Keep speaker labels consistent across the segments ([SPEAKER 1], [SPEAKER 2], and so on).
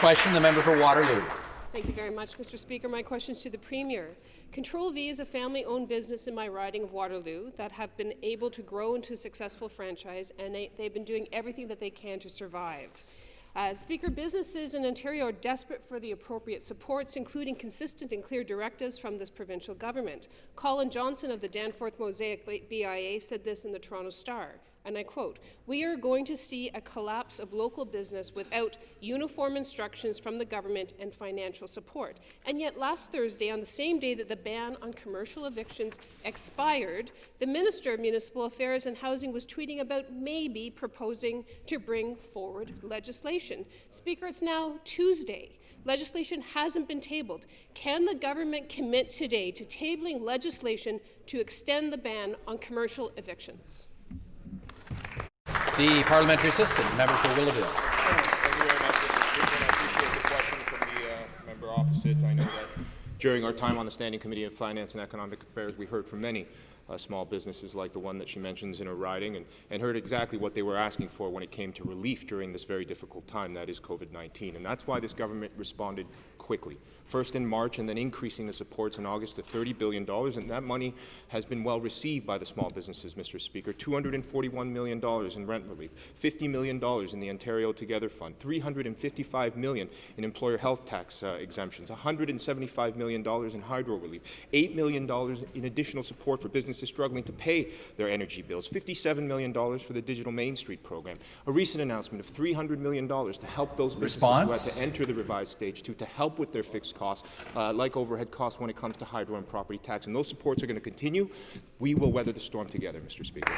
[SPEAKER 1] question, the member for Waterloo.
[SPEAKER 2] Thank you very much, Mr. Speaker. My question is to the Premier. Control V is a family-owned business in my riding of Waterloo that have been able to grow into a successful franchise, and they've been doing everything that they can to survive. Speaker, businesses in Ontario are desperate for the appropriate supports, including consistent and clear directives from this provincial government. Colin Johnson of the Danforth Mosaic BIA said this in the Toronto Star, and I quote, "We are going to see a collapse of local business without uniform instructions from the government and financial support." And yet last Thursday, on the same day that the ban on commercial evictions expired, the Minister of Municipal Affairs and Housing was tweeting about maybe proposing to bring forward legislation. Speaker, it's now Tuesday. Legislation hasn't been tabled. Can the government commit today to tabling legislation to extend the ban on commercial evictions?
[SPEAKER 1] The parliamentary assistant, member for Willowdale.
[SPEAKER 3] Thank you very much, Mr. Speaker, and I appreciate the question from the member opposite. I know that during our time on the Standing Committee of Finance and Economic Affairs, we heard from many small businesses like the one that she mentions in her riding, and heard exactly what they were asking for when it came to relief during this very difficult time, that is COVID-19. And that's why this government responded quickly. First in March, and then increasing the supports in August to $30 billion, and that money has been well received by the small businesses, Mr. Speaker. $241 million in rent relief, $50 million in the Ontario Together Fund, $355 million in employer health tax exemptions, $175 million in hydro relief, $8 million in additional support for businesses struggling to pay their energy bills, $57 million for the Digital Main Street program, a recent announcement of $300 million to help those businesses who had to enter the revised Stage 2 to help with their fixed costs, like overhead costs when it comes to hydro and property tax. And those supports are going to continue. We will weather the storm together, Mr. Speaker.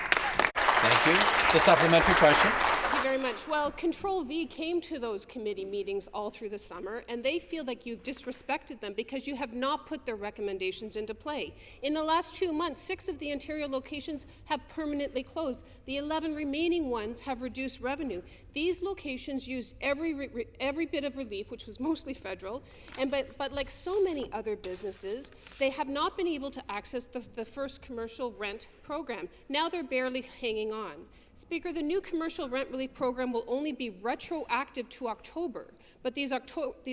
[SPEAKER 1] Thank you. The supplementary question.
[SPEAKER 2] Thank you very much. Well, Control V came to those committee meetings all through the summer, and they feel like you've disrespected them because you have not put their recommendations into play. In the last 2 months, 6 of the Ontario locations have permanently closed. The 11 remaining ones have reduced revenue. These locations used every bit of relief, which was mostly federal, but like so many other businesses, they have not been able to access the first commercial rent program. Now they're barely hanging on. Speaker, the new commercial rent relief program will only be retroactive to October, but these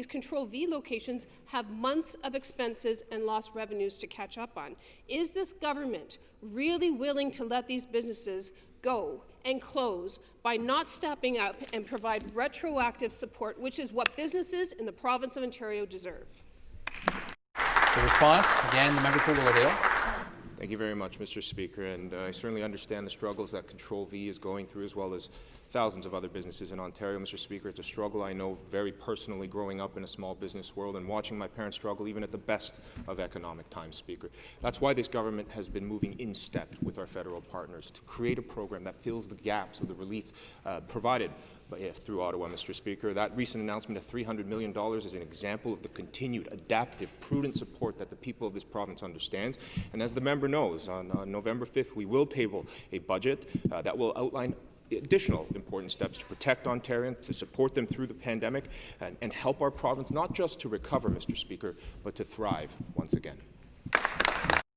[SPEAKER 2] Control V locations have months of expenses and lost revenues to catch up on. Is this government really willing to let these businesses go and close by not stepping up and provide retroactive support, which is what businesses in the province of Ontario deserve?
[SPEAKER 1] The response, again, the member for Willowdale.
[SPEAKER 3] Thank you very much, Mr. Speaker, and I certainly understand the struggles that Control V is going through, as well as thousands of other businesses in Ontario, Mr. Speaker. It's a struggle I know very personally, growing up in a small business world and watching my parents struggle even at the best of economic times, Speaker. That's why this government has been moving in step with our federal partners to create a program that fills the gaps of the relief provided through Ottawa, Mr. Speaker. That recent announcement of $300 million is an example of the continued, adaptive, prudent support that the people of this province understands. And as the member knows, on November 5th, we will table a budget that will outline additional important steps to protect Ontarians, to support them through the pandemic, and help our province not just to recover, Mr. Speaker, but to thrive once again.